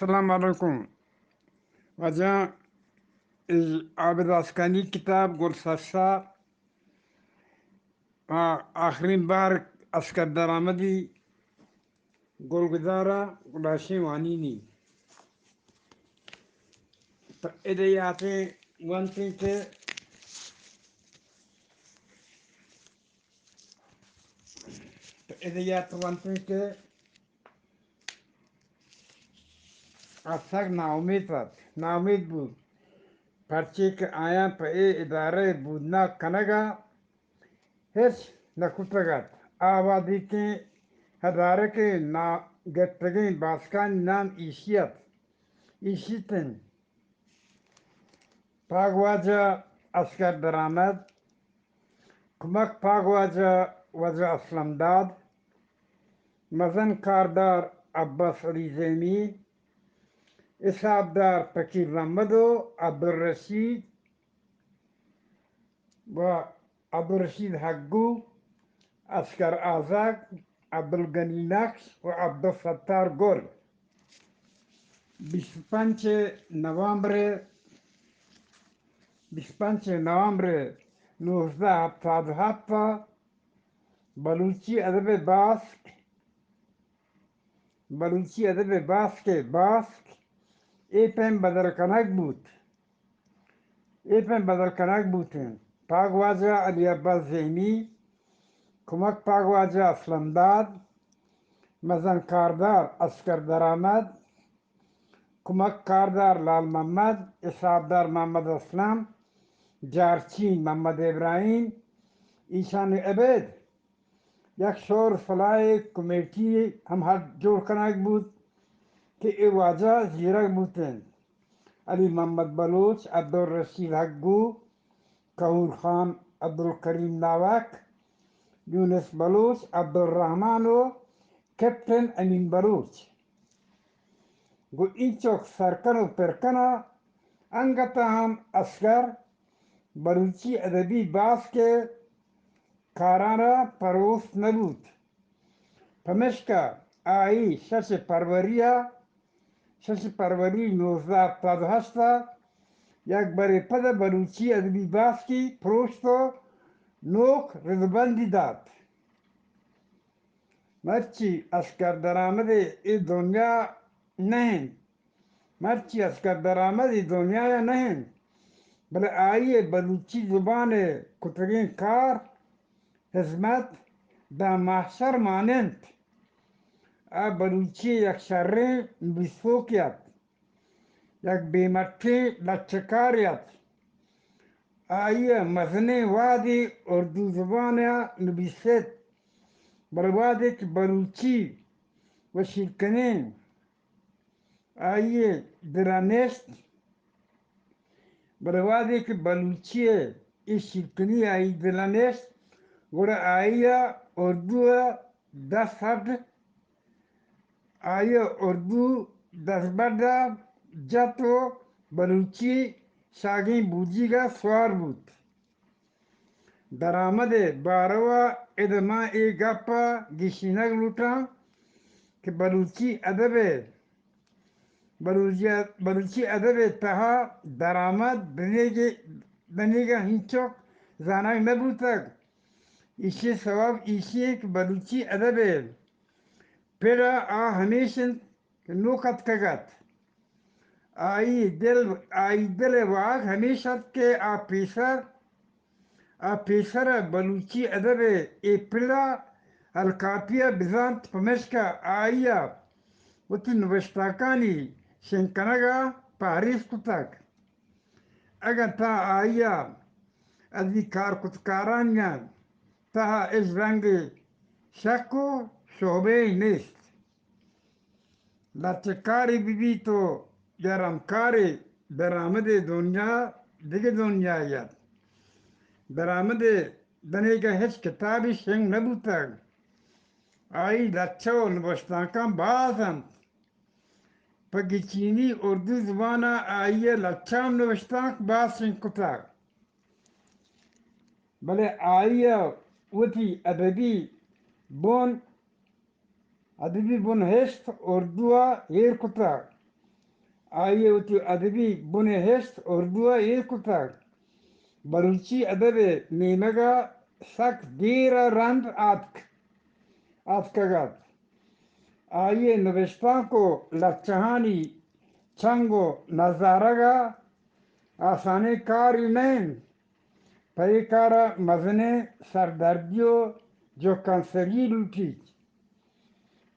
السلام علیکم وجہ عابد اسکانی کتاب گل سرسا آخرین بار اسکر درآمدی گل گزارا گلاشی وانینی تو ادیاتے ونتی کے ادیات ونتی کے اثر ناامید بود پرچی کے آیا پہ ادارے بودنا کنگا ہیچ نکتگت آبادی کے ہدارے کے نا گتگین باسکان نام ایشیتن پاگواجہ اسکر درآمد کمک پاگواجہ وجہ اسلم داد مزن کاردار عباس علی زیمی اسحابدار فقیر محمدو عبدالرشید و عبدالرشید حقو اسکر آزاد عبدالغنی نقش و عبدالستار گل 25 نوامبر 1977 بلوچی ادب باسک ایپن بدر کنک بودن پاگواجہ علی عباس زیمی کمک پاگواجہ اسلم داد مزن کاردار اسکر درآمد کمک کاردار لال محمد اسحابدار محمد اسلم جارچین محمد ابراہیم ایشان عبید یک شور فلائے کمیٹی ہم ہر جوڑ کنک بود کہ ای واجہ زیرک بودن علی محمد بلوچ عبدالرشید حقو کہور خان عبدالکریم ناوک یونس بلوچ عبدالرحمن و کیپٹن امین بلوچ گو اینچوک سرکن و پرکنا انگتا ہم اسکر بلوچی ادبی باس کے کارانہ پروس نبود پمشکا آئی 6 فروری 1978 یک بر پد بلوچی ادبی باس کی پروشتو نوک رضبندی داد مرچی اسکر درآمد ای دنیا نہیں یا نہیں بلے آئیے بلوچی زبان کتگین کار حزمت دا محشر مانند بلوچی یک شرین نبیسوکیت یک بیمٹی لچکاریت آئیے مزنی وادی اردو زبان نبیست بلوادی کی بلوچی و شیرکنین آئیے درانیست بلوادی کی بلوچی اس شیرکنی آئی درانیست گوڑا آئیے اردو 10 حد آئیے اردو 10 بڑا جاتو بلوچی شاگین بوجی گا سوار بود درآمد باروا ادما ای گپا گشینگ لوٹا کہ بلوچی ادب تہا درآمد بنے گا ہنچوک زانگ نبوتک اسی سبب اسی کہ بلوچی ادب پیڑا ہمیشہ نوکت کگت آئی دل واغ ہمیشہ کے پیسر بلوچی ادب ای پیڑا الکاپیہ بزانت پمشکا آئیا وتی نوشتاکانی شنکنگا پاریس کتک اگر تا آئیا ادی کارکتکارانیا تا اس رنگ شک و شعبے نیست لچکاری بھی تو گرمکاری درآمد دنیا دیگه دنیا یاد درآمد دنے کا ہیچ کتابی شنگ نبوتگ آئی لچو نوشتاکان بازم پگی چینی اردو زبانا آئیے لچام نوشتاک باز شنگ کتاگ بلے آئیے وتی ادبی بون ہست اردو ہیر کتاگ آئیے ہوتی ادبی بنے ہست اردو ایک تک بلوچی ادب نیمگا سک دیر رند آتکگت آئیے نوشتہ کو لچہانی چنگ و نظارگا آسانی کاری نہیں پیکارا مزنے سردردیو جو کنسری لوٹی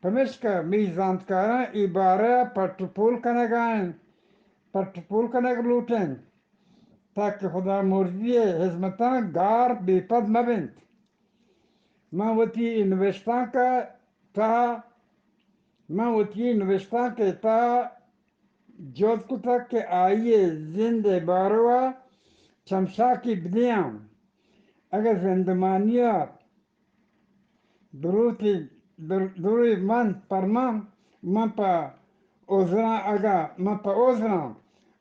پمشکا میزانتکارا عبارہ پٹپول کنگ لوٹیں تاکہ خدا مرضی حزمتاں گار بے پد مبنت میں وتی نوشتہ کے تا جوت کتا کہ آئیے زند باروا چمشا کی بدیاں اگر زندمانیات دروی من پرمان من پا اوزران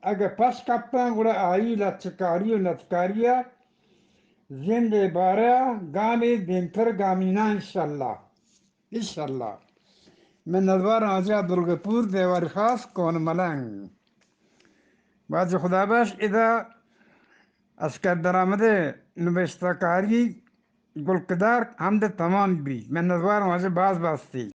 اگر پس کپتان گوڑا آئی لچکاری و نتکاریا زند بارا گامی دینتر گامینہ انشاءاللہ من نظوار آجا درگپور دیوار خاص کون ملنگ باز خدا باش اذا اسکر درآمده نوشتہ کاری گلکدار حمد تمام بھی من نظوار آجا باز باستی